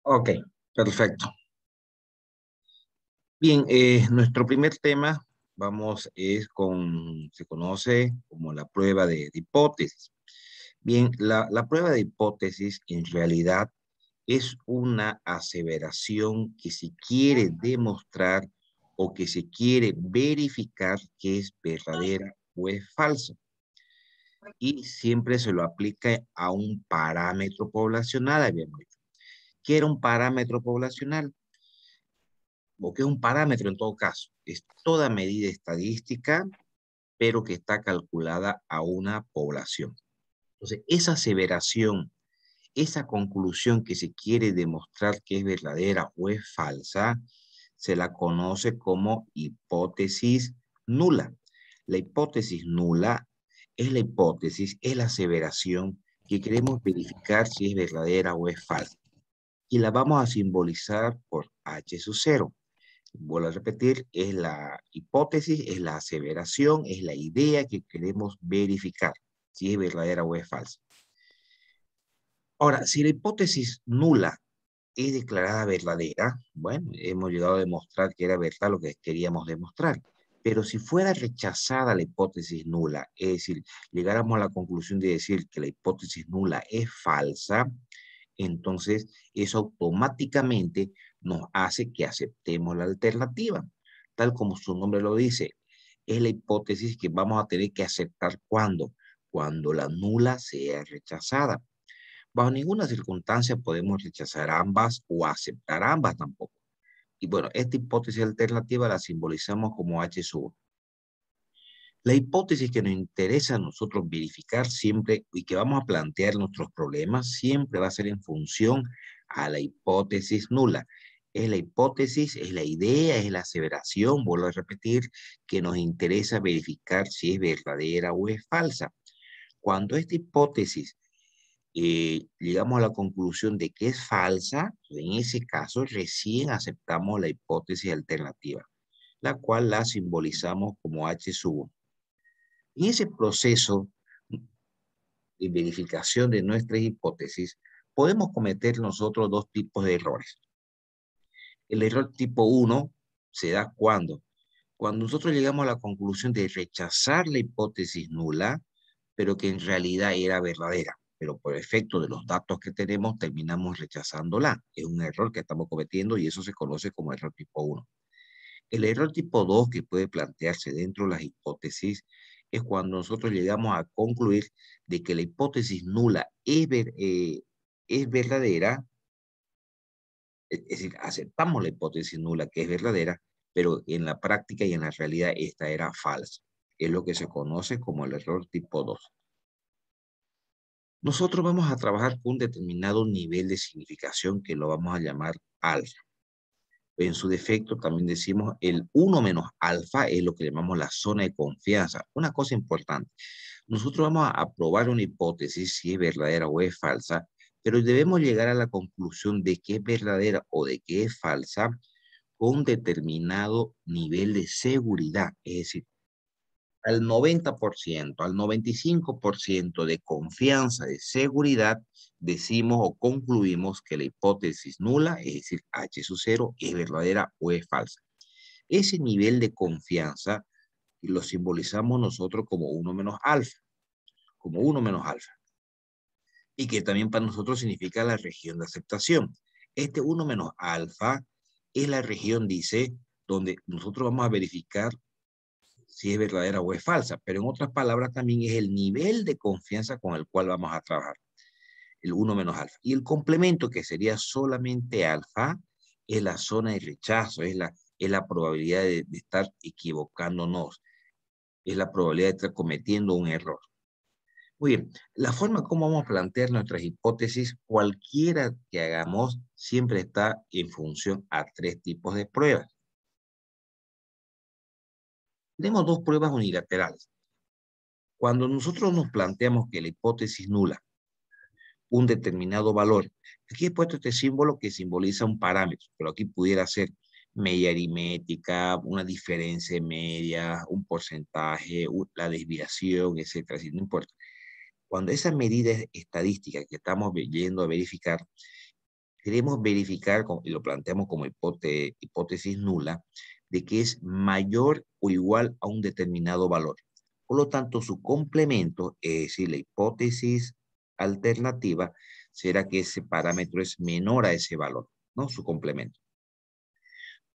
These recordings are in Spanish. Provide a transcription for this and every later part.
Ok, perfecto. Bien, nuestro primer tema, se conoce como la prueba de hipótesis. Bien, la prueba de hipótesis en realidad es una aseveración que se quiere demostrar o que se quiere verificar que es verdadera o es falsa. Y siempre se lo aplica a un parámetro poblacional, habíamos dicho. ¿Qué era un parámetro poblacional? O que es un parámetro en todo caso, es toda medida estadística, pero que está calculada a una población. Entonces, esa aseveración, esa conclusión que se quiere demostrar que es verdadera o es falsa, se la conoce como hipótesis nula. La hipótesis nula es la hipótesis, es la aseveración que queremos verificar si es verdadera o es falsa. Y la vamos a simbolizar por H sub 0. Vuelvo a repetir, es la hipótesis, es la aseveración, es la idea que queremos verificar, si es verdadera o es falsa. Ahora, si la hipótesis nula es declarada verdadera, bueno, hemos llegado a demostrar que era verdad lo que queríamos demostrar. Pero si fuera rechazada la hipótesis nula, es decir, llegáramos a la conclusión de decir que la hipótesis nula es falsa, entonces eso automáticamente nos hace que aceptemos la alternativa. Tal como su nombre lo dice, es la hipótesis que vamos a tener que aceptar cuando la nula sea rechazada. Bajo ninguna circunstancia podemos rechazar ambas o aceptar ambas tampoco. Y bueno, esta hipótesis alternativa la simbolizamos como H sub 1. La hipótesis que nos interesa a nosotros verificar siempre y que vamos a plantear nuestros problemas siempre va a ser en función a la hipótesis nula. Es la hipótesis, es la idea, es la aseveración, vuelvo a repetir, que nos interesa verificar si es verdadera o es falsa. Cuando esta hipótesis llegamos a la conclusión de que es falsa, en ese caso recién aceptamos la hipótesis alternativa, la cual la simbolizamos como H sub 1. En ese proceso de verificación de nuestras hipótesis, podemos cometer nosotros dos tipos de errores. El error tipo 1 se da cuando nosotros llegamos a la conclusión de rechazar la hipótesis nula, pero que en realidad era verdadera, pero por efecto de los datos que tenemos terminamos rechazándola. Es un error que estamos cometiendo y eso se conoce como error tipo 1. El error tipo 2 que puede plantearse dentro de las hipótesis es cuando nosotros llegamos a concluir de que la hipótesis nula es verdadera, es decir, aceptamos la hipótesis nula que es verdadera, pero en la práctica y en la realidad esta era falsa. Es lo que se conoce como el error tipo 2. Nosotros vamos a trabajar con un determinado nivel de significación que lo vamos a llamar alfa. En su defecto también decimos el 1 menos alfa es lo que llamamos la zona de confianza. Una cosa importante, nosotros vamos a probar una hipótesis si es verdadera o es falsa, pero debemos llegar a la conclusión de que es verdadera o de que es falsa con un determinado nivel de seguridad. Es decir, al 90%, al 95% de confianza, de seguridad, decimos o concluimos que la hipótesis nula, es decir, H sub 0, es verdadera o es falsa. Ese nivel de confianza lo simbolizamos nosotros como 1 menos alfa, como 1 menos alfa, y que también para nosotros significa la región de aceptación. Este 1 menos alfa es la región, dice, donde nosotros vamos a verificar si es verdadera o es falsa, pero en otras palabras también es el nivel de confianza con el cual vamos a trabajar, el 1 menos alfa. Y el complemento, que sería solamente alfa, es la zona de rechazo, es la probabilidad de estar equivocándonos, es la probabilidad de estar cometiendo un error. Muy bien, la forma como vamos a plantear nuestras hipótesis, cualquiera que hagamos, siempre está en función a tres tipos de pruebas. Tenemos dos pruebas unilaterales. Cuando nosotros nos planteamos que la hipótesis nula, un determinado valor, aquí he puesto este símbolo que simboliza un parámetro, pero aquí pudiera ser media aritmética, una diferencia media, un porcentaje, la desviación, etcétera, así, no importa. Cuando esa medida estadística que estamos yendo a verificar queremos verificar, y lo planteamos como hipótesis nula, de que es mayor o igual a un determinado valor. Por lo tanto, su complemento, es decir, la hipótesis alternativa, será que ese parámetro es menor a ese valor, ¿no? Su complemento.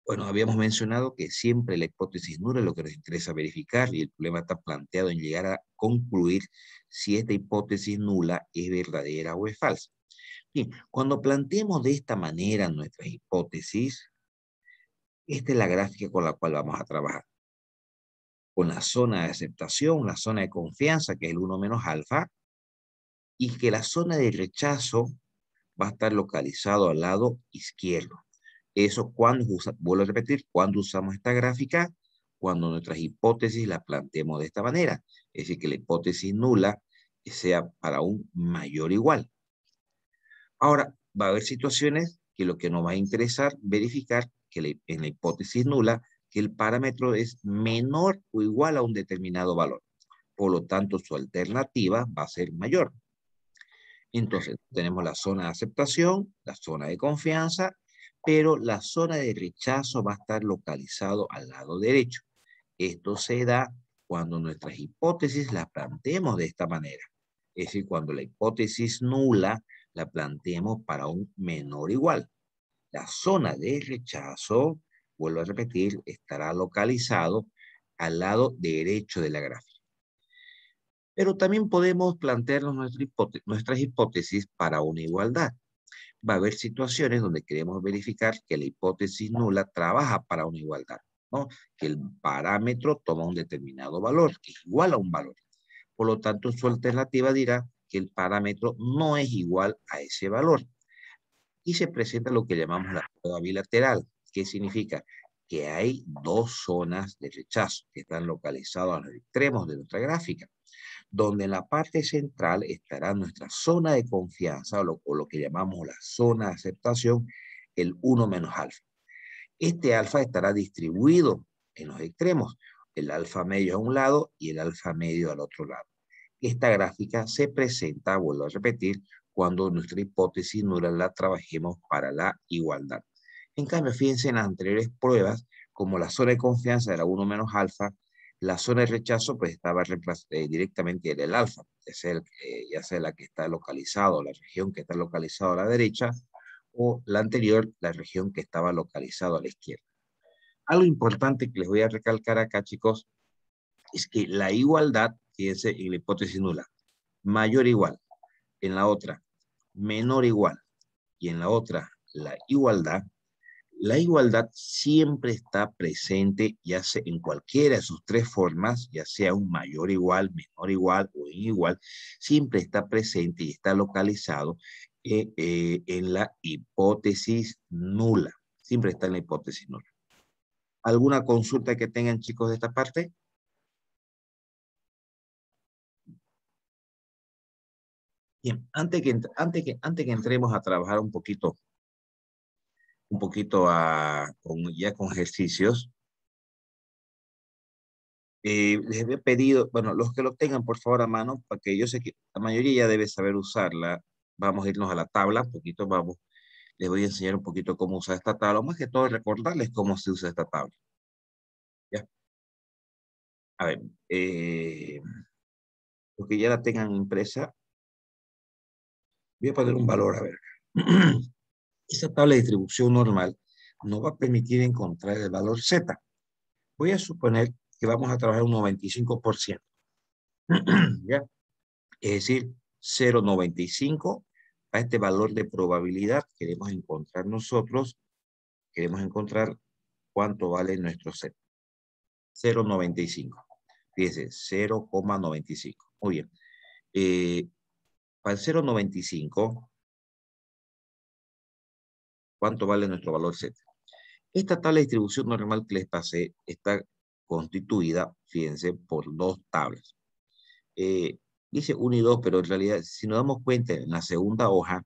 Bueno, habíamos mencionado que siempre la hipótesis nula es lo que nos interesa verificar y el problema está planteado en llegar a concluir si esta hipótesis nula es verdadera o es falsa. Bien, cuando planteemos de esta manera nuestras hipótesis, esta es la gráfica con la cual vamos a trabajar. Con la zona de aceptación, la zona de confianza, que es el 1 menos alfa, y que la zona de rechazo va a estar localizado al lado izquierdo. Eso cuando vuelvo a repetir, cuando usamos esta gráfica, cuando nuestras hipótesis las planteemos de esta manera. Es decir, que la hipótesis nula sea para un mayor o igual. Ahora, va a haber situaciones que lo que nos va a interesar verificar que en la hipótesis nula, que el parámetro es menor o igual a un determinado valor. Por lo tanto, su alternativa va a ser mayor. Entonces, tenemos la zona de aceptación, la zona de confianza, pero la zona de rechazo va a estar localizado al lado derecho. Esto se da cuando nuestras hipótesis las planteemos de esta manera. Es decir, cuando la hipótesis nula la planteemos para un menor o igual. La zona de rechazo, vuelvo a repetir, estará localizado al lado derecho de la gráfica. Pero también podemos plantearnos nuestras hipótesis para una igualdad. Va a haber situaciones donde queremos verificar que la hipótesis nula trabaja para una igualdad, ¿no? Que el parámetro toma un determinado valor, que es igual a un valor. Por lo tanto, su alternativa dirá que el parámetro no es igual a ese valor. Y se presenta lo que llamamos la prueba bilateral. ¿Qué significa? Que hay dos zonas de rechazo que están localizadas a los extremos de nuestra gráfica, donde en la parte central estará nuestra zona de confianza o lo que llamamos la zona de aceptación, el 1 menos alfa. Este alfa estará distribuido en los extremos, el alfa medio a un lado y el alfa medio al otro lado. Esta gráfica se presenta, vuelvo a repetir, cuando nuestra hipótesis nula la trabajemos para la igualdad. En cambio, fíjense en las anteriores pruebas, como la zona de confianza era 1 menos alfa, la zona de rechazo pues estaba directamente en el alfa, ya sea la que está localizado, la región que está localizada a la derecha, o la anterior, la región que estaba localizada a la izquierda. Algo importante que les voy a recalcar acá, chicos, es que la igualdad, fíjense en la hipótesis nula, mayor o igual, en la otra, menor o igual, y en la otra, la igualdad siempre está presente, ya sea en cualquiera de sus tres formas, ya sea un mayor igual, menor igual o igual, siempre está presente y está localizado en la hipótesis nula. Siempre está en la hipótesis nula. ¿Alguna consulta que tengan, chicos, de esta parte? Bien, antes que entremos a trabajar un poquito ya con ejercicios, les había pedido, bueno, los que lo tengan por favor a mano, para que yo sé que la mayoría ya debe saber usarla. Vamos a irnos a la tabla, un poquito vamos, les voy a enseñar un poquito cómo usar esta tabla, más que todo recordarles cómo se usa esta tabla. ¿Ya? A ver, los que ya la tengan impresa, voy a poner un valor, a ver. Esta tabla de distribución normal nos va a permitir encontrar el valor Z. Voy a suponer que vamos a trabajar un 95%. ¿Ya? Es decir, 0,95 a este valor de probabilidad queremos encontrar nosotros, queremos encontrar cuánto vale nuestro Z. 0,95. Fíjense, 0,95. Muy bien. Para el 0,95, ¿cuánto vale nuestro valor Z? Esta tabla de distribución normal que les pasé está constituida, fíjense, por dos tablas. Dice 1 y 2, pero en realidad, si nos damos cuenta, en la segunda hoja,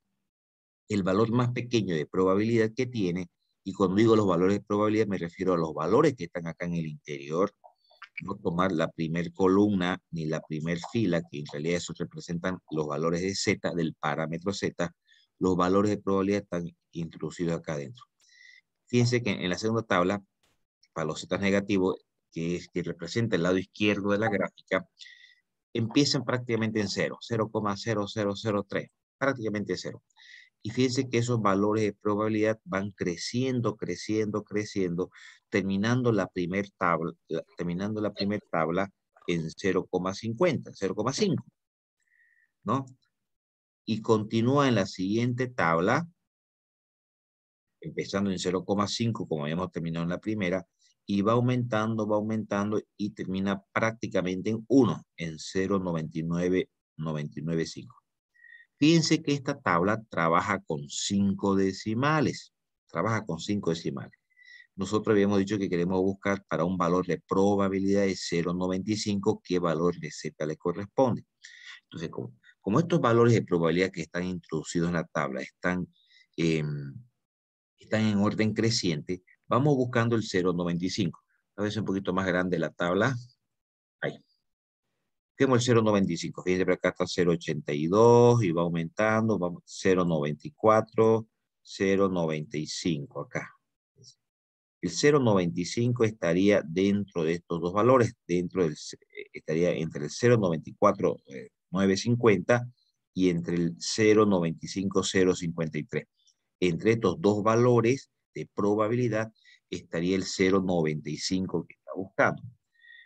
el valor más pequeño de probabilidad que tiene, y cuando digo los valores de probabilidad me refiero a los valores que están acá en el interior, no tomar la primer columna ni la primer fila, que en realidad esos representan los valores de Z, del parámetro Z, los valores de probabilidad están introducidos acá adentro. Fíjense que en la segunda tabla, para los zetas negativos, que representa el lado izquierdo de la gráfica, empiezan prácticamente en 0, 0,0003, prácticamente 0. Y fíjense que esos valores de probabilidad van creciendo, creciendo, creciendo, terminando la primera tabla en 0,50, 0,5, ¿no? Y continúa en la siguiente tabla, empezando en 0,5, como habíamos terminado en la primera, y va aumentando y termina prácticamente en 1, en 0,995. Fíjense que esta tabla trabaja con 5 decimales. Trabaja con 5 decimales. Nosotros habíamos dicho que queremos buscar para un valor de probabilidad de 0,95 qué valor de Z le corresponde. Entonces, como estos valores de probabilidad que están introducidos en la tabla están en orden creciente, vamos buscando el 0,95. A veces un poquito más grande la tabla. Ahí. Tenemos el 0,95. Fíjense, por acá está 0,82 y va aumentando. Vamos 0,94, 0,95 acá. El 0,95 estaría dentro de estos dos valores, estaría entre el 0,94, 950 y entre el 0,95, 0,53. Entre estos dos valores de probabilidad estaría el 0,95 que está buscando.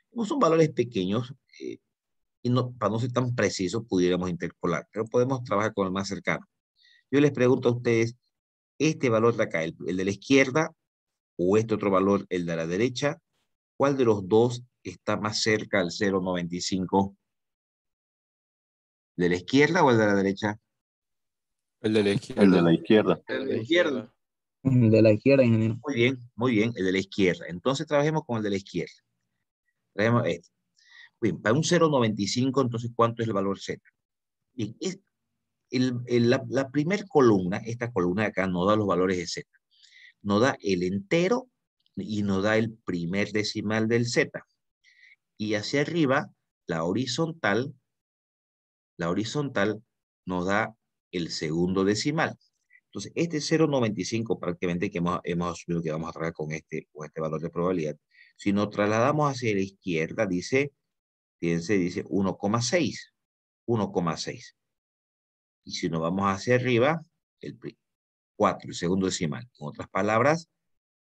Como son valores pequeños, y para no ser tan precisos, pudiéramos interpolar, pero podemos trabajar con el más cercano. Yo les pregunto a ustedes, este valor de acá, el de la izquierda, o este otro valor, el de la derecha, ¿cuál de los dos está más cerca al 0,95? ¿De la izquierda o el de la derecha? El de la El de izquierda. la izquierda. El de la izquierda. De la izquierda, ingeniero. Muy bien, el de la izquierda. Entonces trabajemos con el de la izquierda. Trabajemos este. Bien, para un 0,95, entonces, ¿cuánto es el valor Z? Bien, la primera columna, esta columna de acá, nos da los valores de Z. Nos da el entero y nos da el primer decimal del Z. Y hacia arriba, la horizontal nos da el segundo decimal. Entonces, este 0,95 prácticamente que hemos asumido que vamos a trabajar con este valor de probabilidad. Si nos trasladamos hacia la izquierda, fíjense, dice 1,6. 1,6. Y si nos vamos hacia arriba, el 4, el segundo decimal. En otras palabras,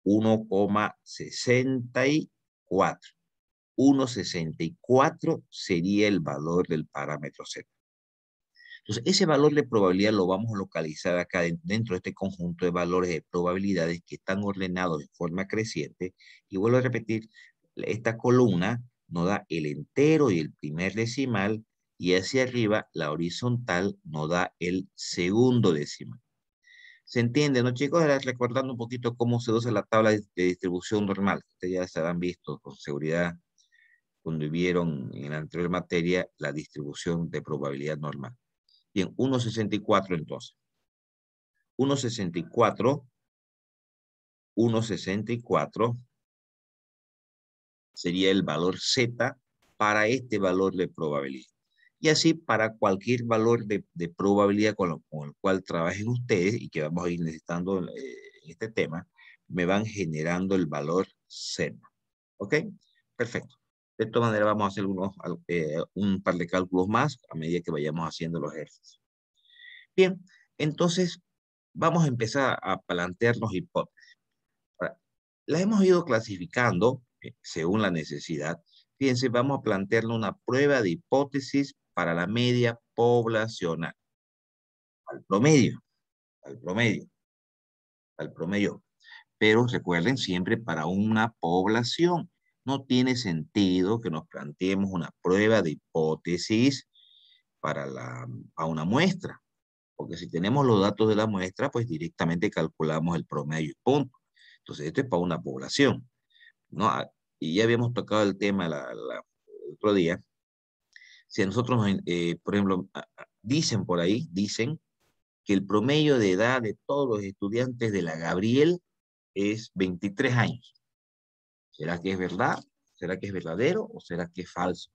1,64. 1,64 sería el valor del parámetro Z. Entonces, ese valor de probabilidad lo vamos a localizar acá dentro de este conjunto de valores de probabilidades que están ordenados de forma creciente. Y vuelvo a repetir, esta columna nos da el entero y el primer decimal, y hacia arriba, la horizontal nos da el segundo decimal. ¿Se entiende, no, chicos? Ahora recordando un poquito cómo se usa la tabla de distribución normal. Ustedes ya se han visto con seguridad cuando vieron en la anterior materia la distribución de probabilidad normal. Bien, 1,64 entonces. 1,64 sería el valor Z para este valor de probabilidad. Y así para cualquier valor de probabilidad con el cual trabajen ustedes y que vamos a ir necesitando en este tema, me van generando el valor Z. ¿Ok? Perfecto. De todas maneras vamos a hacer un par de cálculos más a medida que vayamos haciendo los ejercicios. Bien, entonces vamos a empezar a plantearnos hipótesis. Ahora, las hemos ido clasificando según la necesidad. Fíjense, vamos a plantearle una prueba de hipótesis para la media poblacional. Al promedio, al promedio, al promedio. Pero recuerden siempre para una población. No tiene sentido que nos planteemos una prueba de hipótesis para una muestra. Porque si tenemos los datos de la muestra, pues directamente calculamos el promedio y punto. Entonces, esto es para una población, ¿no? Y ya habíamos tocado el tema el otro día. Si a nosotros, por ejemplo, dicen que el promedio de edad de todos los estudiantes de la Gabriel es 23 años. ¿Será que es verdad? ¿Será que es verdadero? ¿O será que es falso?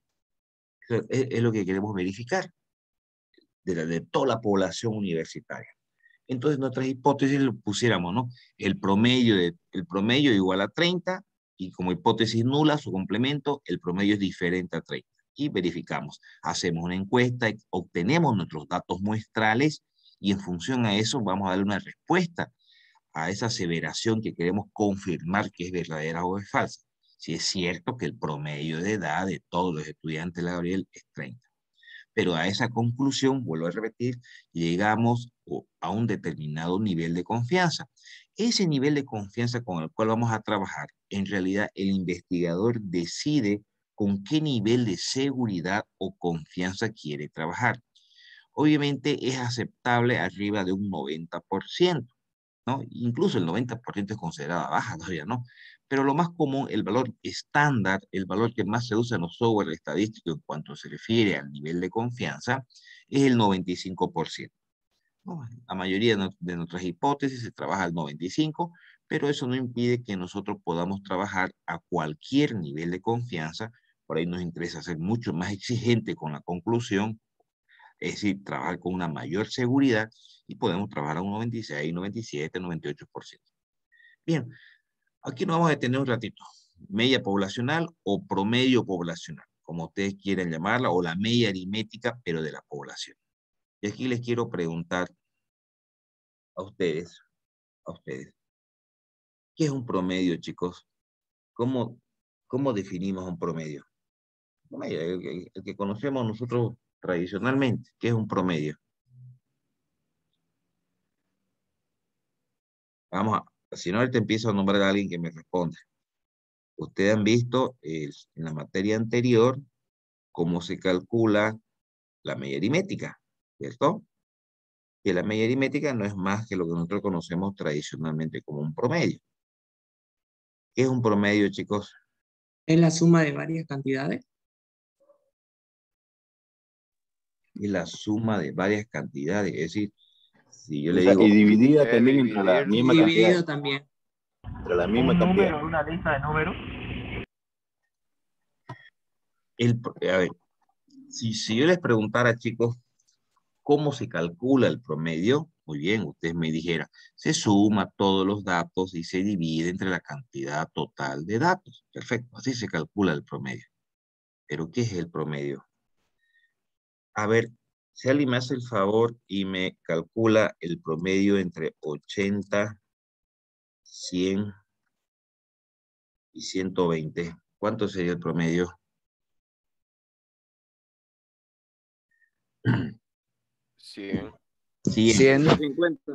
Es lo que queremos verificar de toda la población universitaria. Entonces, nuestras hipótesis lo pusiéramos, ¿no? El promedio igual a 30, y como hipótesis nula, su complemento, el promedio es diferente a 30. Y verificamos. Hacemos una encuesta, obtenemos nuestros datos muestrales, y en función a eso vamos a darle una respuesta a esa aseveración que queremos confirmar que es verdadera o es falsa. Si es cierto que el promedio de edad de todos los estudiantes de la Gabriel es 30. Pero a esa conclusión, vuelvo a repetir, llegamos a un determinado nivel de confianza. Ese nivel de confianza con el cual vamos a trabajar, en realidad el investigador decide con qué nivel de seguridad o confianza quiere trabajar. Obviamente es aceptable arriba de un 90%, ¿no? Incluso el 90% es considerada baja todavía, ¿no? Pero lo más común, el valor estándar, el valor que más se usa en los software estadísticos en cuanto se refiere al nivel de confianza, es el 95%. ¿No? La mayoría de nuestras hipótesis se trabaja al 95%, pero eso no impide que nosotros podamos trabajar a cualquier nivel de confianza. Por ahí nos interesa ser mucho más exigente con la conclusión, es decir, trabajar con una mayor seguridad, y podemos trabajar a un 96, 97, 98%. Bien, aquí nos vamos a detener un ratito. Media poblacional o promedio poblacional, como ustedes quieran llamarla, o la media aritmética, pero de la población. Y aquí les quiero preguntar a ustedes, ¿qué es un promedio, chicos? ¿Cómo, cómo definimos un promedio? El que conocemos nosotros tradicionalmente, ¿qué es un promedio? Vamos a, si no, ahorita empiezo a nombrar a alguien que me responda. Ustedes han visto en la materia anterior cómo se calcula la media aritmética, ¿cierto? Que la media aritmética no es más que lo que nosotros conocemos tradicionalmente como un promedio. ¿Qué es un promedio, chicos? Es la suma de varias cantidades. Es la suma de varias cantidades. Es decir, si yo O le sea, digo, y dividida Debe también entre la dividir misma Dividido cantidad. también. Entre la misma Un cantidad. número, una lista de números. a ver, si yo les preguntara, chicos, ¿cómo se calcula el promedio? Muy bien, ustedes me dijeran, se suma todos los datos y se divide entre la cantidad total de datos. Perfecto, así se calcula el promedio. ¿Pero qué es el promedio? A ver, si alguien me hace el favor y me calcula el promedio entre 80, 100 y 120, ¿cuánto sería el promedio? 100. 100. 100, 150.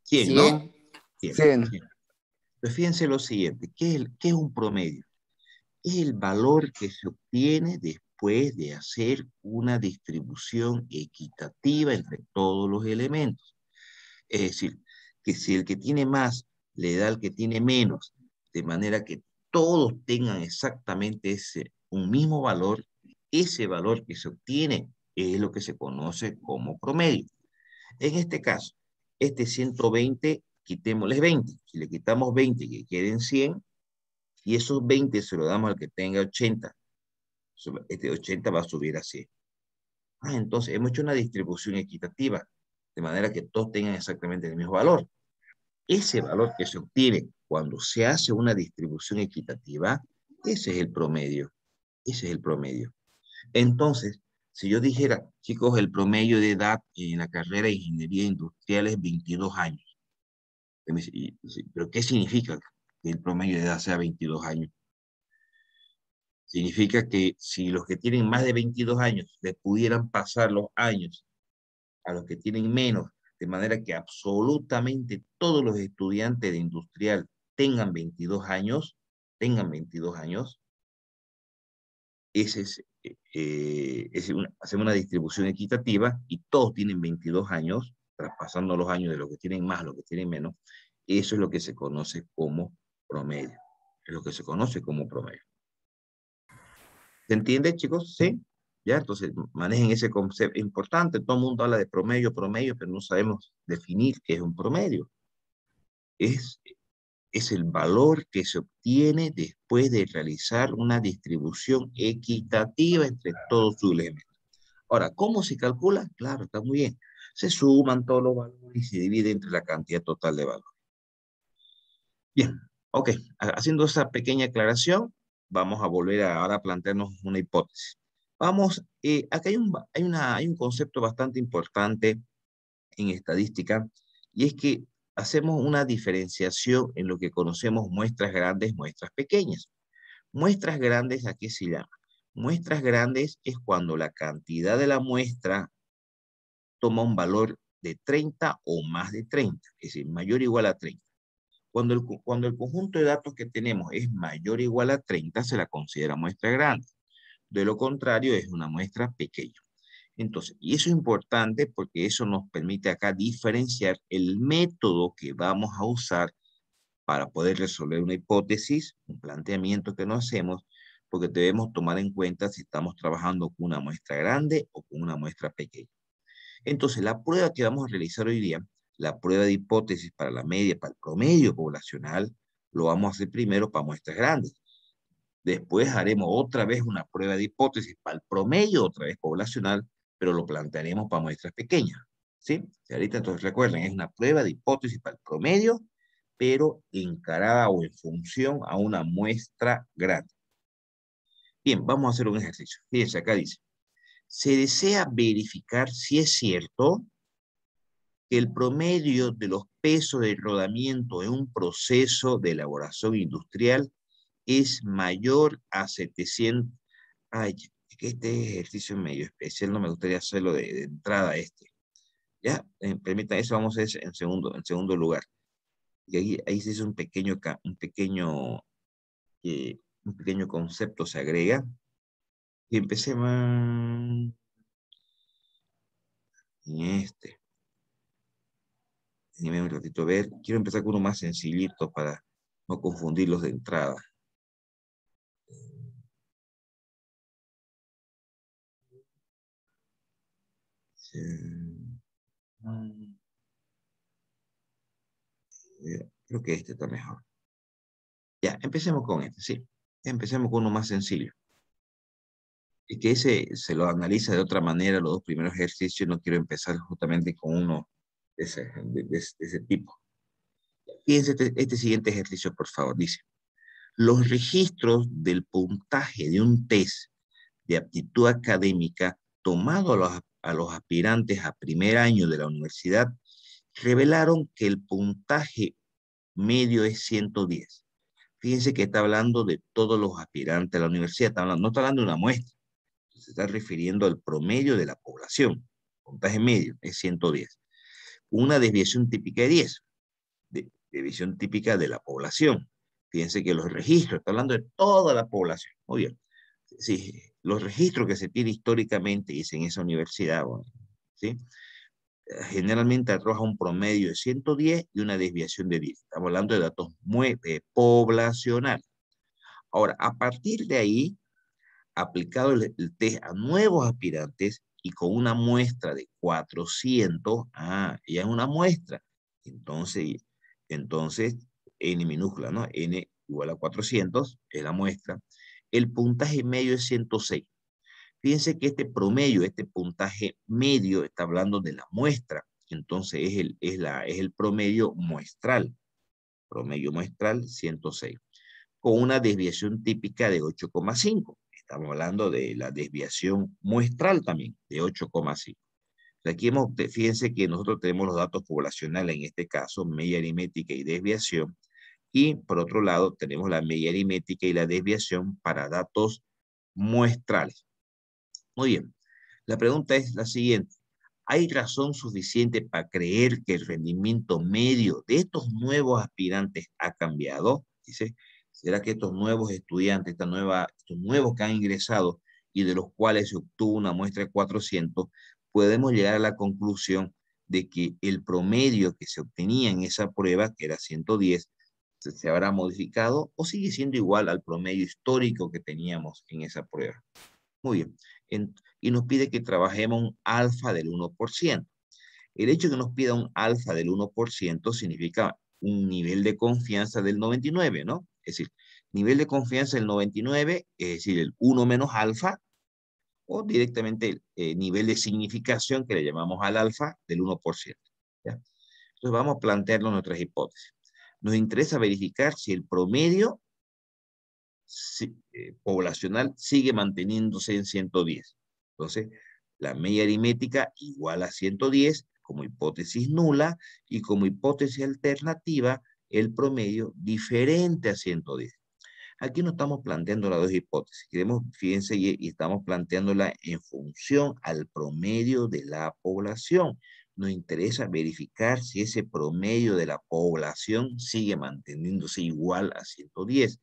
100, ¿no? 100. 100. 100. 100. Pues fíjense lo siguiente, ¿qué es un promedio? Es el valor que se obtiene después de hacer una distribución equitativa entre todos los elementos. Es decir, que si el que tiene más le da al que tiene menos, de manera que todos tengan exactamente un mismo valor, ese valor que se obtiene es lo que se conoce como promedio. En este caso, este 120, quitémosle 20. Si le quitamos 20, que queden 100, y esos 20 se lo damos al que tenga 80. Este 80 va a subir a 100. Entonces hemos hecho una distribución equitativa, de manera que todos tengan exactamente el mismo valor. Ese valor que se obtiene cuando se hace una distribución equitativa, ese es el promedio. Ese es el promedio. Entonces, si yo dijera, chicos, el promedio de edad en la carrera de ingeniería industrial es 22 años. ¿Pero qué significa que el promedio de edad sea 22 años? Significa que si los que tienen más de 22 años le pudieran pasar los años a los que tienen menos, de manera que absolutamente todos los estudiantes de industrial tengan 22 años, ese hacemos una distribución equitativa y todos tienen 22 años, traspasando los años de los que tienen más a los que tienen menos. Eso es lo que se conoce como promedio. Es lo que se conoce como promedio. ¿Se entiende, chicos? ¿Sí? ¿Ya? Entonces, manejen ese concepto importante. Todo el mundo habla de promedio, pero no sabemos definir qué es un promedio. Es el valor que se obtiene después de realizar una distribución equitativa entre todos sus elementos. Ahora, ¿cómo se calcula? Claro, está muy bien. Se suman todos los valores y se divide entre la cantidad total de valores. Bien, ok. Haciendo esa pequeña aclaración, vamos a volver ahora a plantearnos una hipótesis. Vamos, acá hay un concepto bastante importante en estadística, y es que hacemos una diferenciación en lo que conocemos muestras grandes, muestras pequeñas. Muestras grandes, ¿a qué se llama? Muestras grandes es cuando la cantidad de la muestra toma un valor de 30 o más de 30, es decir, mayor o igual a 30. Cuando el conjunto de datos que tenemos es mayor o igual a 30, se la considera muestra grande. De lo contrario, es una muestra pequeña. Entonces, y eso es importante porque eso nos permite acá diferenciar el método que vamos a usar para poder resolver una hipótesis, un planteamiento que nos hacemos, porque debemos tomar en cuenta si estamos trabajando con una muestra grande o con una muestra pequeña. Entonces, la prueba que vamos a realizar hoy día, la prueba de hipótesis para la media, para el promedio poblacional, lo vamos a hacer primero para muestras grandes. Después haremos otra vez una prueba de hipótesis para el promedio, otra vez poblacional, pero lo plantearemos para muestras pequeñas. ¿Sí? Y ahorita entonces recuerden, es una prueba de hipótesis para el promedio, pero encarada o en función a una muestra grande. Bien, vamos a hacer un ejercicio. Fíjense, acá dice, se desea verificar si es cierto que el promedio de los pesos de rodamiento en un proceso de elaboración industrial es mayor a 700. Ay, es que este ejercicio es medio especial, no me gustaría hacerlo de entrada este. Ya, permitan eso, vamos a hacer en segundo lugar. Y ahí se hizo un pequeño concepto, se agrega. Y empecemos en este. Dime un ratito a ver. Quiero empezar con uno más sencillito para no confundirlos de entrada. Creo que este está mejor. Ya, empecemos con este, sí. Empecemos con uno más sencillo. Y que ese se lo analiza de otra manera, los dos primeros ejercicios. No quiero empezar justamente con uno de ese tipo. Fíjense este siguiente ejercicio, por favor. Dice, los registros del puntaje de un test de aptitud académica tomado a los aspirantes a primer año de la universidad revelaron que el puntaje medio es 110. Fíjense que está hablando de todos los aspirantes a la universidad, no está hablando de una muestra, se está refiriendo al promedio de la población. El puntaje medio es 110. Una desviación típica de 10, desviación típica de la población. Fíjense que los registros, está hablando de toda la población. Muy bien. Sí, los registros que se tienen históricamente, dice en esa universidad, bueno, ¿sí? Generalmente arroja un promedio de 110 y una desviación de 10. Estamos hablando de datos muy poblacionales. Ahora, a partir de ahí, aplicado el test a nuevos aspirantes y con una muestra de 400, ya es una muestra. Entonces, N minúscula, ¿no? N igual a 400 es la muestra. El puntaje medio es 106. Fíjense que este promedio, este puntaje medio, está hablando de la muestra. Entonces es el promedio muestral. Promedio muestral 106. Con una desviación típica de 8,5. Estamos hablando de la desviación muestral también, de 8,5. Aquí fíjense que nosotros tenemos los datos poblacionales, en este caso, media aritmética y desviación. Y por otro lado, tenemos la media aritmética y la desviación para datos muestrales. Muy bien. La pregunta es la siguiente. ¿Hay razón suficiente para creer que el rendimiento medio de estos nuevos aspirantes ha cambiado? Dice, ¿será que estos nuevos estudiantes, estos nuevos que han ingresado y de los cuales se obtuvo una muestra de 400, podemos llegar a la conclusión de que el promedio que se obtenía en esa prueba, que era 110, se habrá modificado o sigue siendo igual al promedio histórico que teníamos en esa prueba? Muy bien. Y nos pide que trabajemos un alfa del 1%. El hecho de que nos pida un alfa del 1% significa un nivel de confianza del 99, ¿no? Es decir, nivel de confianza del 99, es decir, el 1 menos alfa, o directamente el nivel de significación que le llamamos al alfa del 1%. ¿Ya? Entonces vamos a plantearnos nuestras hipótesis. Nos interesa verificar si el promedio poblacional sigue manteniéndose en 110. Entonces, la media aritmética igual a 110 como hipótesis nula y como hipótesis alternativa el promedio diferente a 110. Aquí no estamos planteando las dos hipótesis. Queremos, fíjense, y estamos planteándola en función al promedio de la población. Nos interesa verificar si ese promedio de la población sigue manteniéndose igual a 110.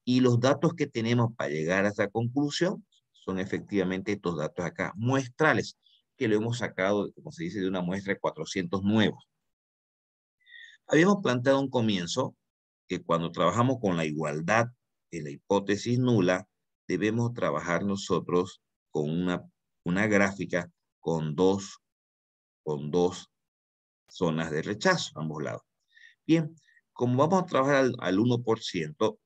Y los datos que tenemos para llegar a esa conclusión son efectivamente estos datos acá, muestrales, que lo hemos sacado, como se dice, de una muestra de 400 nuevos. Habíamos planteado un comienzo que cuando trabajamos con la igualdad en la hipótesis nula, debemos trabajar nosotros con una gráfica con dos zonas de rechazo a ambos lados. Bien, como vamos a trabajar al 1%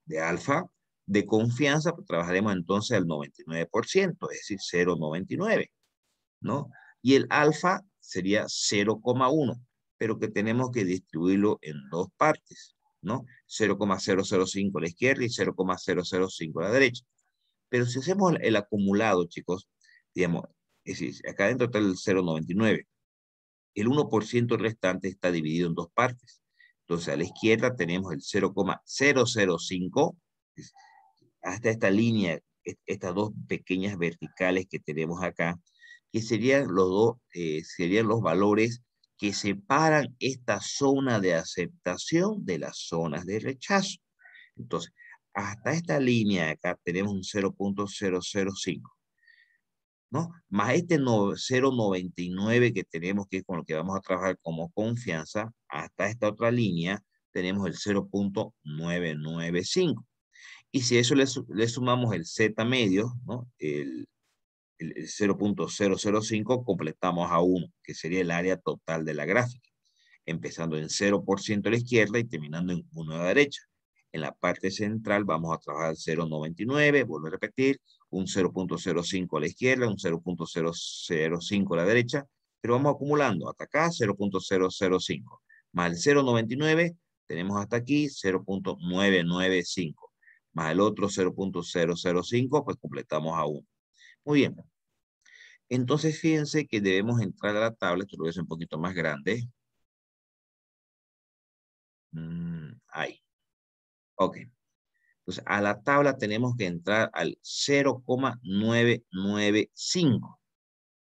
de alfa, de confianza, pues trabajaremos entonces al 99%, es decir, 0,99, ¿no? Y el alfa sería 0,1, pero que tenemos que distribuirlo en dos partes, ¿no? 0,005 a la izquierda y 0,005 a la derecha. Pero si hacemos el acumulado, chicos, digamos, es decir, acá dentro está el 0,99. El 1% restante está dividido en dos partes. Entonces, a la izquierda tenemos el 0,005, hasta esta línea, estas dos pequeñas verticales que tenemos acá, que serían serían los valores que separan esta zona de aceptación de las zonas de rechazo. Entonces, hasta esta línea acá tenemos un 0,005. ¿No? Más este 0,99 que tenemos, que es con lo que vamos a trabajar como confianza, hasta esta otra línea tenemos el 0,995. Y si a eso le sumamos el Z medio, ¿no? el 0,005, completamos a 1, que sería el área total de la gráfica, empezando en 0% a la izquierda y terminando en 1 a la derecha. En la parte central vamos a trabajar 0,99, vuelvo a repetir, un 0,05 a la izquierda, un 0,005 a la derecha, pero vamos acumulando hasta acá 0,005, más el 0,99 tenemos hasta aquí 0,995, más el otro 0,005, pues completamos a 1. Muy bien. Entonces fíjense que debemos entrar a la tabla, esto lo voy a hacer un poquito más grande. Ahí. Ok. Entonces, a la tabla tenemos que entrar al 0,995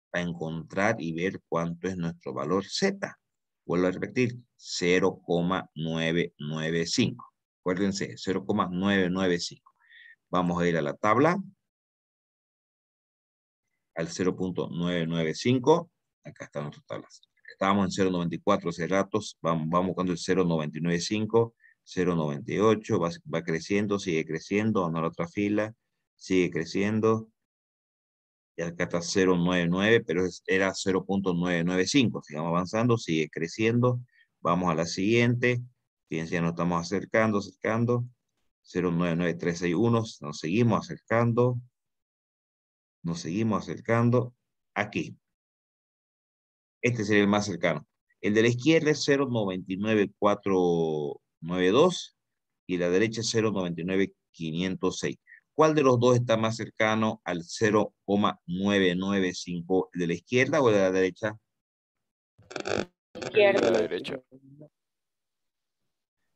para encontrar y ver cuánto es nuestro valor Z. Vuelvo a repetir, 0,995. Acuérdense, 0,995. Vamos a ir a la tabla, al 0,995. Acá están nuestras tablas. Estábamos en 0,94 hace ratos. Vamos buscando el 0,995. 0,98, va creciendo, sigue creciendo, vamos a la otra fila, sigue creciendo, y acá está 0,99, pero era 0,995, sigamos avanzando, sigue creciendo, vamos a la siguiente, fíjense, ya nos estamos acercando, 0,99361, nos seguimos acercando, aquí, este sería el más cercano. El de la izquierda es 0,99492 y la derecha es 0,99506. ¿Cuál de los dos está más cercano al 0,995? ¿El de la izquierda o el de la derecha? El de la derecha.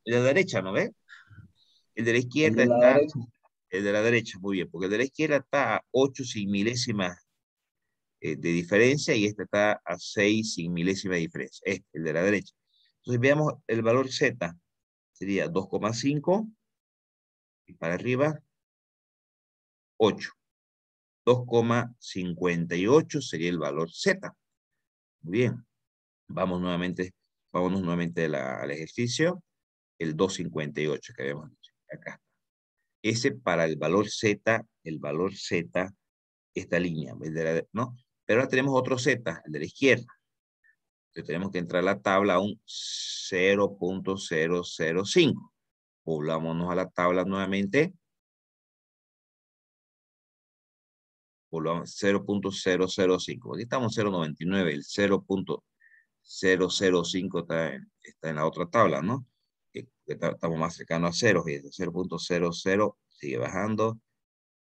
El de la derecha, ¿no ve? El de la El izquierda de la está, derecha. el de la derecha, muy bien, porque el de la izquierda está a 8 sin milésimas de diferencia y este está a 6 sin milésima de diferencia. Este, el de la derecha. Entonces veamos el valor Z. Sería 2,5 y para arriba 8. 2,58 sería el valor Z. Muy bien. Vámonos nuevamente al ejercicio. El 2,58 que habíamos dicho. Acá. Ese para el valor Z, esta línea, ¿no? Pero ahora tenemos otro Z, el de la izquierda. Entonces tenemos que entrar a la tabla a un 0,005. Volvámonos a la tabla nuevamente. volvamos 0.005. Aquí estamos en 0.99, el 0.005 está en la otra tabla, ¿no? Estamos más cercanos a 0, y 0.00 sigue bajando,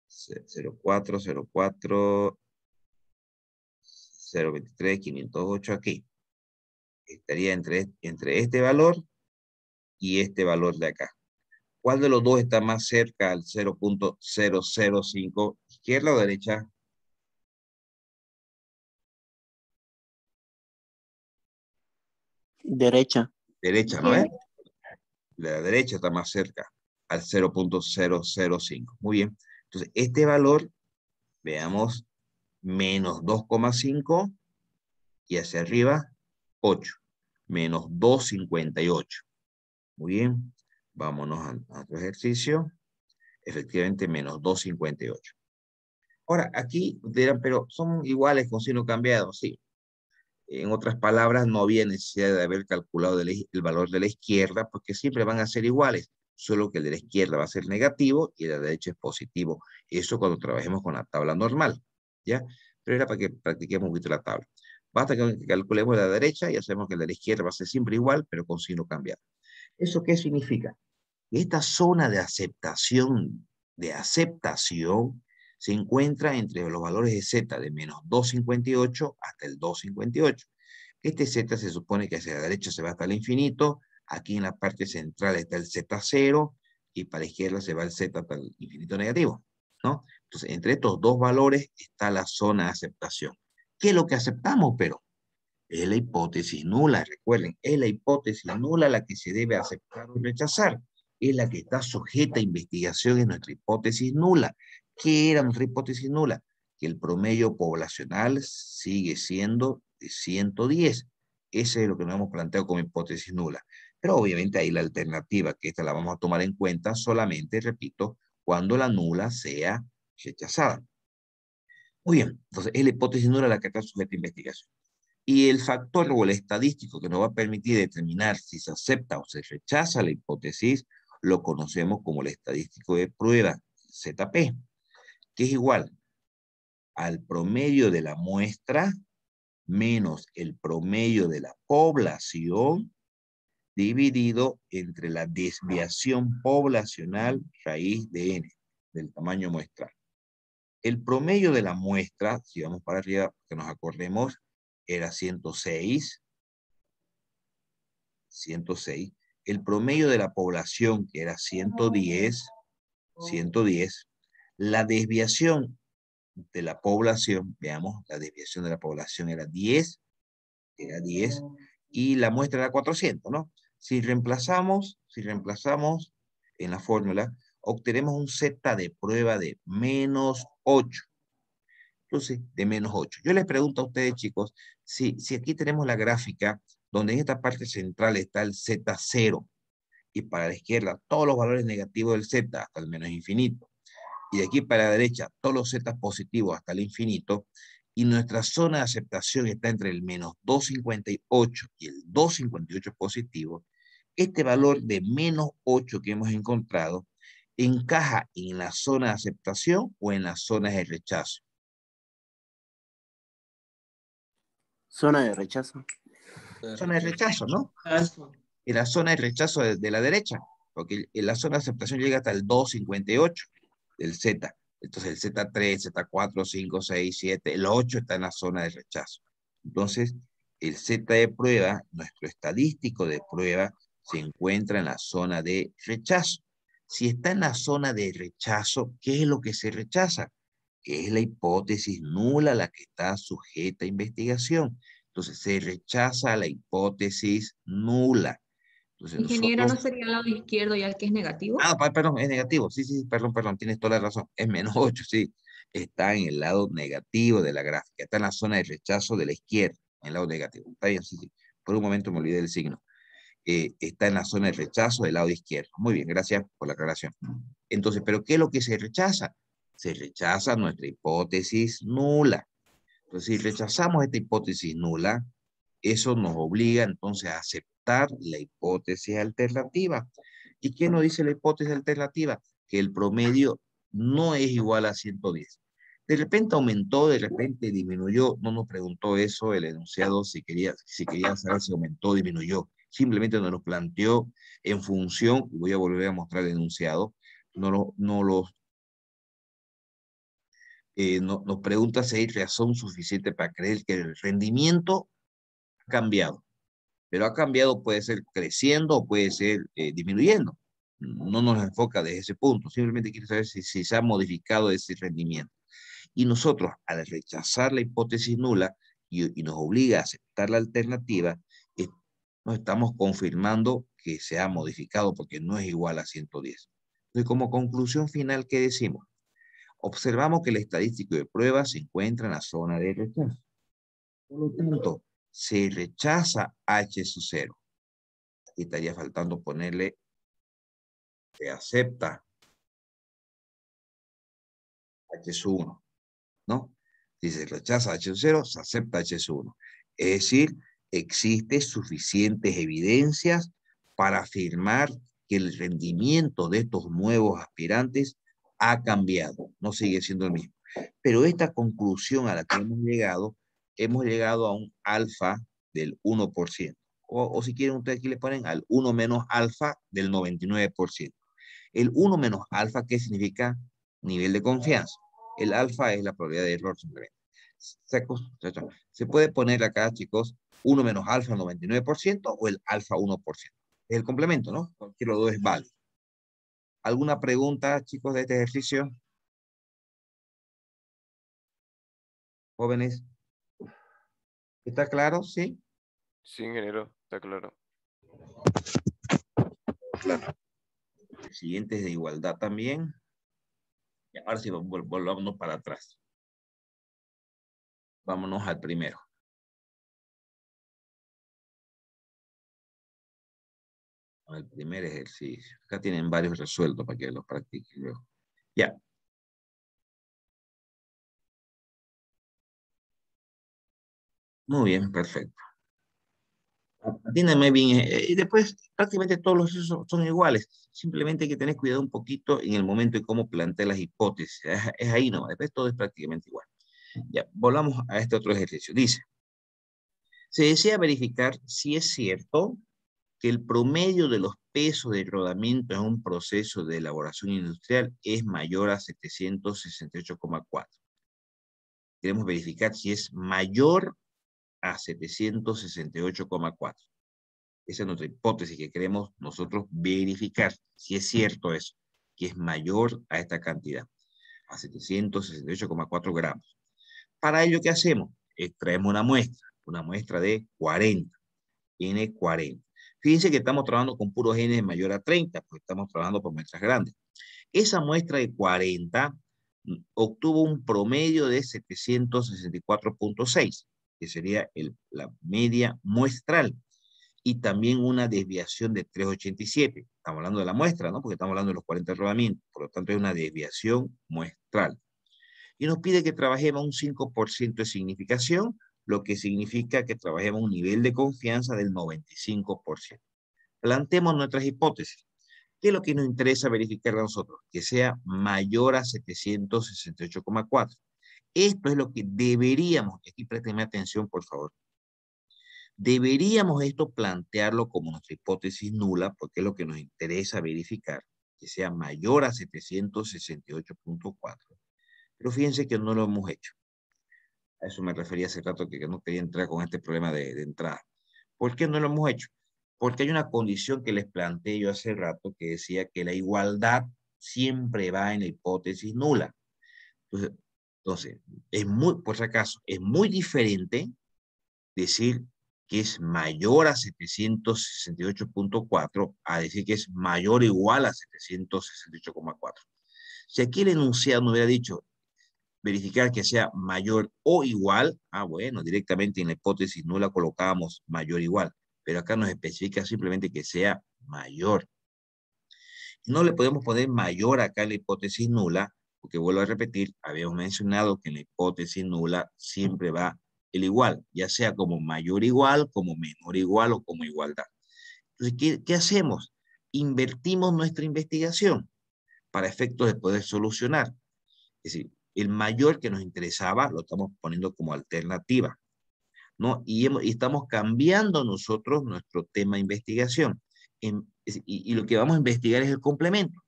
0.4, 0.4, 0.23, 508 aquí. Estaría entre este valor y este valor de acá. ¿Cuál de los dos está más cerca al 0.005? ¿Izquierda o derecha? Derecha. Derecha, ¿no es? La derecha está más cerca al 0.005. Muy bien. Entonces, este valor, veamos, menos 2,5 y hacia arriba, 8. Menos 2,58. Muy bien. Vámonos a otro ejercicio. Efectivamente, menos 2,58. Ahora, aquí dirán, pero son iguales con signo cambiado. Sí. En otras palabras, no había necesidad de haber calculado el valor de la izquierda, porque siempre van a ser iguales, solo que el de la izquierda va a ser negativo y el de la derecha es positivo. Eso cuando trabajemos con la tabla normal, ¿ya? Pero era para que practiquemos un poquito la tabla. Basta que calculemos la derecha y hacemos que el de la izquierda va a ser siempre igual, pero con signo cambiado. ¿Eso qué significa? Esta zona de aceptación se encuentra entre los valores de z de menos 2,58 hasta el 2,58. Este z se supone que hacia la derecha se va hasta el infinito, aquí en la parte central está el z0, y para la izquierda se va el z hasta el infinito negativo, ¿no? Entonces, entre estos dos valores está la zona de aceptación. ¿Qué es lo que aceptamos, pero? Es la hipótesis nula, recuerden, es la hipótesis nula la que se debe aceptar o rechazar. Es la que está sujeta a investigación en nuestra hipótesis nula. ¿Qué era nuestra hipótesis nula? Que el promedio poblacional sigue siendo de 110. Ese es lo que nos hemos planteado como hipótesis nula. Pero obviamente hay la alternativa, que esta la vamos a tomar en cuenta solamente, repito, cuando la nula sea rechazada. Muy bien, entonces es la hipótesis nula la que está sujeta a investigación. Y el factor o el estadístico que nos va a permitir determinar si se acepta o se rechaza la hipótesis, lo conocemos como el estadístico de prueba, ZP, que es igual al promedio de la muestra menos el promedio de la población dividido entre la desviación poblacional raíz de n, del tamaño muestral. El promedio de la muestra, si vamos para arriba, que nos acordemos, era 106. El promedio de la población, que era 110, la desviación de la población, veamos, la desviación de la población era 10, y la muestra era 400, ¿no? Si reemplazamos en la fórmula, obtenemos un z de prueba de menos 8. Entonces, de menos 8. Yo les pregunto a ustedes, chicos, si aquí tenemos la gráfica donde en esta parte central está el Z0 y para la izquierda todos los valores negativos del Z hasta el menos infinito, y de aquí para la derecha todos los Z positivos hasta el infinito, y nuestra zona de aceptación está entre el menos 2,58 y el 2,58 positivo, este valor de menos 8 que hemos encontrado encaja en la zona de aceptación o en las zonas de rechazo. Zona de rechazo. Zona de rechazo, ¿no? En la zona de rechazo de la derecha, porque en la zona de aceptación llega hasta el 2,58 del Z. Entonces el Z3, Z4, 5, 6, 7, el 8 está en la zona de rechazo. Entonces el Z de prueba, nuestro estadístico de prueba, se encuentra en la zona de rechazo. Si está en la zona de rechazo, ¿qué es lo que se rechaza? Que es la hipótesis nula la que está sujeta a investigación. Entonces se rechaza la hipótesis nula. Entonces, Ingeniero, ¿no sería el lado izquierdo ya el que es negativo? perdón, es negativo. Sí, perdón, tienes toda la razón. Es menos 8, sí. Está en el lado negativo de la gráfica. Está en la zona de rechazo de la izquierda, en el lado negativo. Está bien, sí. Por un momento me olvidé del signo. Está en la zona de rechazo del lado izquierdo. Muy bien, gracias por la aclaración. Entonces, ¿pero qué es lo que se rechaza? Se rechaza nuestra hipótesis nula. Entonces, si rechazamos esta hipótesis nula, eso nos obliga entonces a aceptar la hipótesis alternativa. ¿Y qué nos dice la hipótesis alternativa? Que el promedio no es igual a 110. De repente aumentó, de repente disminuyó. No nos preguntó eso el enunciado si quería saber si aumentó o disminuyó. Simplemente nos lo planteó en función, y voy a volver a mostrar el enunciado, nos pregunta si hay razón suficiente para creer que el rendimiento ha cambiado. Pero ha cambiado, puede ser creciendo o puede ser disminuyendo. No nos enfoca desde ese punto, simplemente quiere saber si se ha modificado ese rendimiento. Y nosotros, al rechazar la hipótesis nula y nos obliga a aceptar la alternativa, nos estamos confirmando que se ha modificado porque no es igual a 110. Entonces, como conclusión final, ¿qué decimos? Observamos que el estadístico de prueba se encuentra en la zona de rechazo. Por lo tanto, se rechaza H sub 0. Aquí estaría faltando ponerle se acepta H sub 1, ¿no? Si se rechaza H sub 0, se acepta H sub 1. Es decir, existen suficientes evidencias para afirmar que el rendimiento de estos nuevos aspirantes ha cambiado, no sigue siendo el mismo. Pero esta conclusión a la que hemos llegado a un alfa del 1%. O si quieren ustedes aquí le ponen al 1 menos alfa del 99%. El 1 menos alfa, ¿qué significa? Nivel de confianza. El alfa es la probabilidad de error simplemente. Se puede poner acá, chicos, 1 menos alfa 99% o el alfa 1%. Es el complemento, ¿no? Cualquiera de los dos es válido. ¿Alguna pregunta, chicos, de este ejercicio? Jóvenes. ¿Está claro? ¿Sí? Sí, ingeniero, está claro. Claro. El siguiente es de igualdad también. Y ahora sí, volvámonos para atrás. Vámonos al primero. Al primer ejercicio. Acá tienen varios resueltos para que los practiquen luego. Ya. Muy bien, perfecto. Atiéndeme bien. Y después prácticamente todos los ejercicios son iguales. Simplemente hay que tener cuidado un poquito en el momento de cómo plantea las hipótesis. Es ahí nomás. Después todo es prácticamente igual. Ya, volvamos a este otro ejercicio. Dice, se desea verificar si es cierto que el promedio de los pesos de rodamiento en un proceso de elaboración industrial es mayor a 768,4. Queremos verificar si es mayor a 768,4. Esa es nuestra hipótesis que queremos nosotros verificar, si es cierto eso, que es mayor a esta cantidad, a 768,4 gramos. Para ello, ¿qué hacemos? Extraemos una muestra de 40, N40. Fíjense que estamos trabajando con puros N mayor a 30, porque estamos trabajando con muestras grandes. Esa muestra de 40 obtuvo un promedio de 764,6, que sería la media muestral, y también una desviación de 3,87. Estamos hablando de la muestra, ¿no? Porque estamos hablando de los 40 rodamientos, por lo tanto es una desviación muestral. Y nos pide que trabajemos un 5% de significación, lo que significa que trabajemos un nivel de confianza del 95%. Planteemos nuestras hipótesis. ¿Qué es lo que nos interesa verificar a nosotros? Que sea mayor a 768,4. Esto es lo que deberíamos, aquí préstenme atención por favor, deberíamos esto plantearlo como nuestra hipótesis nula, porque es lo que nos interesa verificar, que sea mayor a 768,4. Pero fíjense que no lo hemos hecho. A eso me refería hace rato que no quería entrar con este problema de entrada. ¿Por qué no lo hemos hecho? Porque hay una condición que les planteé yo hace rato que decía que la igualdad siempre va en la hipótesis nula. Entonces por si acaso, es muy diferente decir que es mayor a 768,4 a decir que es mayor o igual a 768,4. Si aquí el enunciado me hubiera dicho verificar que sea mayor o igual, bueno, directamente en la hipótesis no la colocábamos mayor o igual, pero acá nos especifica simplemente que sea mayor. No le podemos poner mayor acá en la hipótesis nula, porque vuelvo a repetir, habíamos mencionado que en la hipótesis nula siempre va el igual, ya sea como mayor igual, como menor igual o como igualdad. Entonces, ¿qué hacemos? Invertimos nuestra investigación para efectos de poder solucionar. Es decir, el mayor que nos interesaba lo estamos poniendo como alternativa, ¿no? Y estamos cambiando nosotros nuestro tema de investigación. Y lo que vamos a investigar es el complemento.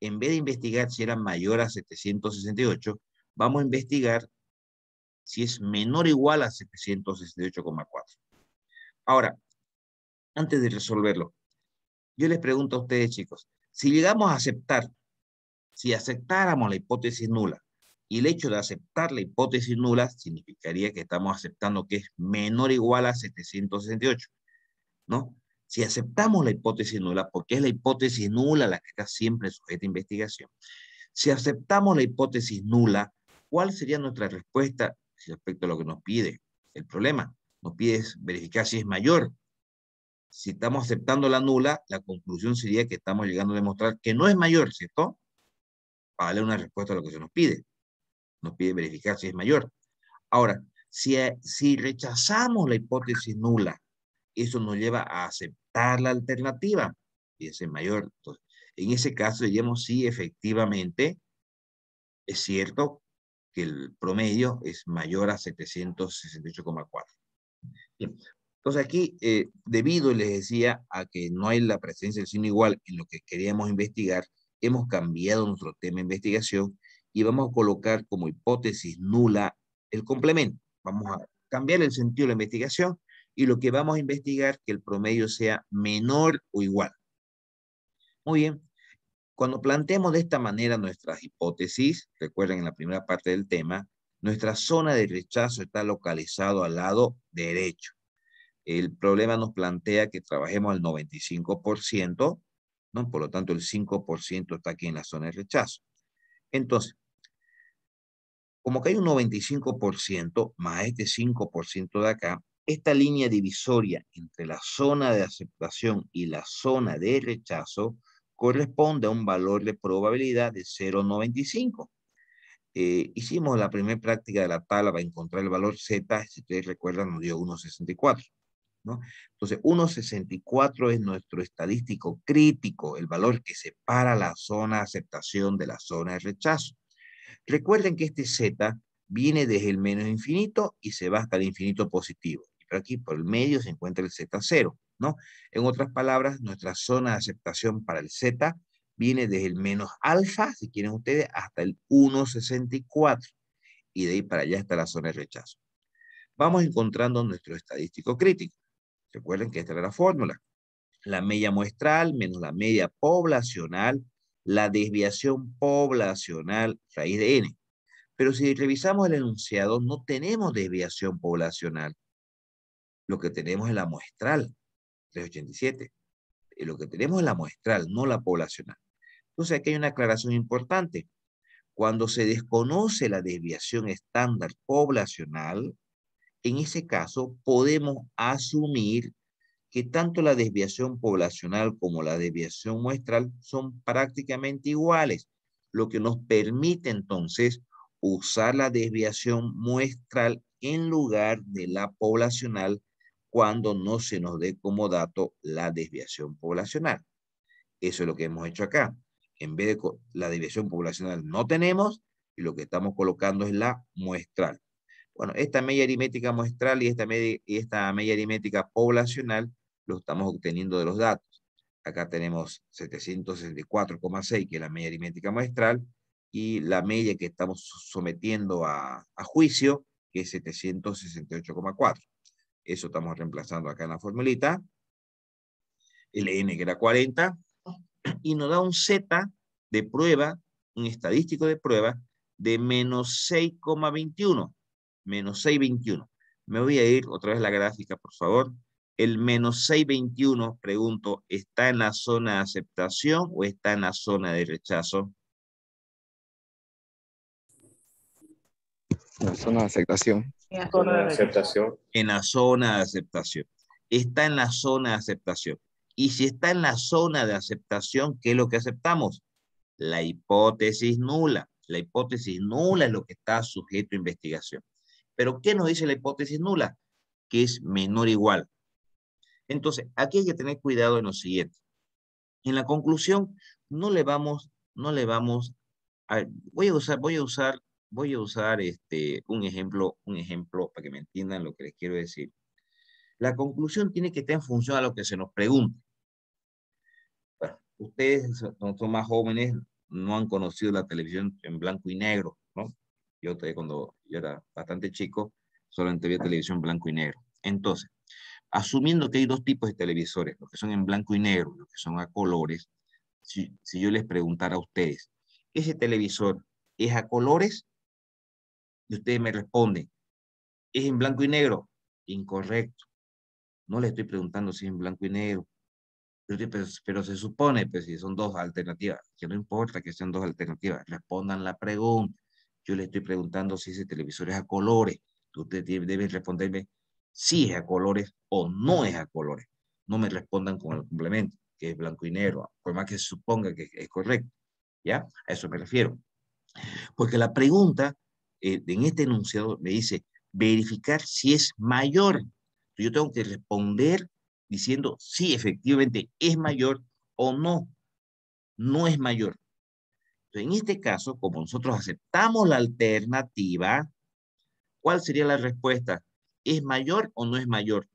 En vez de investigar si era mayor a 768, vamos a investigar si es menor o igual a 768,4. Ahora, antes de resolverlo, yo les pregunto a ustedes, chicos, si llegamos a aceptar, si aceptáramos la hipótesis nula, y el hecho de aceptar la hipótesis nula significaría que estamos aceptando que es menor o igual a 768, ¿no? Si aceptamos la hipótesis nula, porque es la hipótesis nula la que está siempre sujeta a investigación. Si aceptamos la hipótesis nula, ¿cuál sería nuestra respuesta respecto a lo que nos pide el problema? Nos pide verificar si es mayor. Si estamos aceptando la nula, la conclusión sería que estamos llegando a demostrar que no es mayor, ¿cierto? Para darle una respuesta a lo que se nos pide. Nos pide verificar si es mayor. Ahora, si rechazamos la hipótesis nula, eso nos lleva a aceptar la alternativa, y es mayor. Entonces, en ese caso diríamos sí, efectivamente, es cierto que el promedio es mayor a 768,4. Bien. Entonces aquí, debido, les decía, a que no hay la presencia del signo igual en lo que queríamos investigar, hemos cambiado nuestro tema de investigación y vamos a colocar como hipótesis nula el complemento. Vamos a cambiar el sentido de la investigación y lo que vamos a investigar que el promedio sea menor o igual. Muy bien. Cuando planteamos de esta manera nuestras hipótesis, recuerden en la primera parte del tema, nuestra zona de rechazo está localizado al lado derecho. El problema nos plantea que trabajemos al 95%, ¿no? Por lo tanto, el 5% está aquí en la zona de rechazo. Entonces, como que hay un 95% más este 5% de acá, esta línea divisoria entre la zona de aceptación y la zona de rechazo corresponde a un valor de probabilidad de 0,95. Hicimos la primera práctica de la tabla para encontrar el valor Z, si ustedes recuerdan, nos dio 1,64. ¿No? Entonces, 1,64 es nuestro estadístico crítico, el valor que separa la zona de aceptación de la zona de rechazo. Recuerden que este Z viene desde el menos infinito y se va hasta el infinito positivo. Y por aquí, por el medio, se encuentra el Z0, ¿no? En otras palabras, nuestra zona de aceptación para el Z viene desde el menos alfa, si quieren ustedes, hasta el 1,64. Y de ahí para allá está la zona de rechazo. Vamos encontrando nuestro estadístico crítico. Recuerden que esta era la fórmula. La media muestral menos la media poblacional, la desviación poblacional raíz de n. Pero si revisamos el enunciado, no tenemos desviación poblacional. Lo que tenemos es la muestral, 387. Lo que tenemos es la muestral, no la poblacional. Entonces aquí hay una aclaración importante. Cuando se desconoce la desviación estándar poblacional, en ese caso podemos asumir que tanto la desviación poblacional como la desviación muestral son prácticamente iguales, lo que nos permite entonces usar la desviación muestral en lugar de la poblacional cuando no se nos dé como dato la desviación poblacional. Eso es lo que hemos hecho acá. En vez de la desviación poblacional no tenemos, y lo que estamos colocando es la muestral. Bueno, esta media aritmética muestral y esta media aritmética poblacional lo estamos obteniendo de los datos. Acá tenemos 764,6, que es la media aritmética muestral, y la media que estamos sometiendo a juicio, que es 768,4. Eso estamos reemplazando acá en la formulita. El N que era 40, y nos da un Z de prueba, un estadístico de prueba, de menos 6,21. Menos 6,21. Me voy a ir otra vez a la gráfica, por favor. El menos 6,21, pregunto, ¿está en la zona de aceptación o está en la zona de rechazo? La zona de aceptación. Zona de aceptación. En la zona de aceptación. Está en la zona de aceptación. Y si está en la zona de aceptación, ¿qué es lo que aceptamos? La hipótesis nula. La hipótesis nula es lo que está sujeto a investigación. Pero ¿qué nos dice la hipótesis nula? Que es menor o igual. Entonces, aquí hay que tener cuidado en lo siguiente. En la conclusión, no le vamos a... Voy a usar voy a usar un ejemplo para que me entiendan lo que les quiero decir. La conclusión tiene que estar en función a lo que se nos pregunte. Bueno, ustedes son más jóvenes, no han conocido la televisión en blanco y negro, ¿no? Yo cuando yo era bastante chico, solamente veía televisión blanco y negro. Entonces, asumiendo que hay dos tipos de televisores, los que son en blanco y negro y los que son a colores, si yo les preguntara a ustedes, ¿ese televisor es a colores? Y ustedes me responden, ¿es en blanco y negro? Incorrecto. No le estoy preguntando si es en blanco y negro. Pero se supone, pues si son dos alternativas, que no importa que sean dos alternativas, respondan la pregunta. Yo le estoy preguntando si ese televisor es a colores. Usted debe responderme si es a colores o no es a colores. No me respondan con el complemento, que es blanco y negro, por más que se suponga que es correcto. ¿Ya? A eso me refiero. Porque la pregunta en este enunciado me dice verificar si es mayor. Yo tengo que responder diciendo si efectivamente es mayor o no, no es mayor. Entonces, en este caso, como nosotros aceptamos la alternativa, ¿cuál sería la respuesta? ¿Es mayor o no es mayor?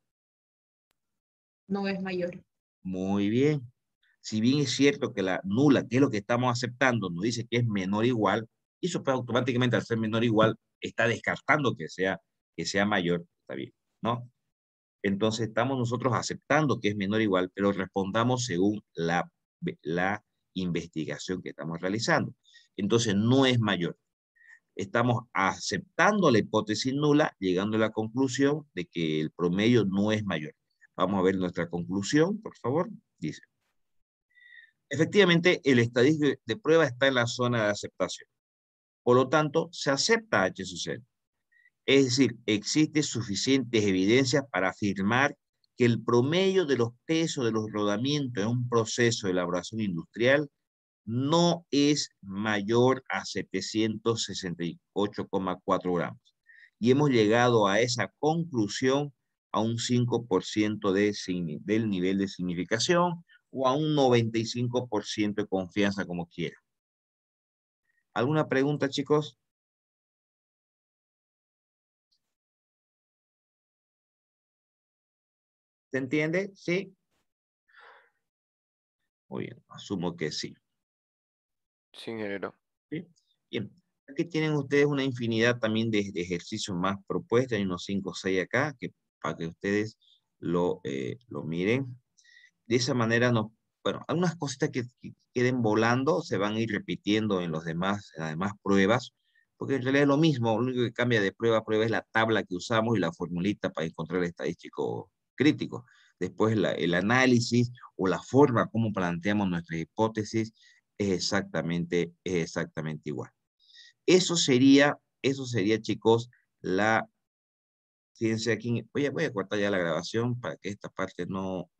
No es mayor. Muy bien. Si bien es cierto que la nula, que es lo que estamos aceptando, nos dice que es menor o igual, eso pues, automáticamente al ser menor o igual está descartando que sea mayor, está bien, ¿no? Entonces estamos nosotros aceptando que es menor o igual, pero respondamos según la investigación que estamos realizando. Entonces no es mayor. Estamos aceptando la hipótesis nula, llegando a la conclusión de que el promedio no es mayor. Vamos a ver nuestra conclusión, por favor. Dice, efectivamente, el estadístico de prueba está en la zona de aceptación. Por lo tanto, se acepta H sub 0. Es decir, existe suficientes evidencias para afirmar que el promedio de los pesos de los rodamientos en un proceso de elaboración industrial no es mayor a 768,4 gramos. Y hemos llegado a esa conclusión a un 5% del nivel de significación o a un 95% de confianza, como quiera. ¿Alguna pregunta, chicos? ¿Se entiende? ¿Sí? Muy bien, asumo que sí. Sí, ingeniero. ¿Sí? Bien, aquí tienen ustedes una infinidad también de ejercicios más propuestos, hay unos 5 o 6 acá, para que ustedes lo miren. De esa manera, bueno, algunas cositas que queden volando se van a ir repitiendo en las demás pruebas, porque en realidad es lo mismo, lo único que cambia de prueba a prueba es la tabla que usamos y la formulita para encontrar el estadístico crítico. Después el análisis o la forma como planteamos nuestra hipótesis es exactamente igual. Eso sería, chicos, fíjense aquí, voy a cortar ya la grabación para que esta parte no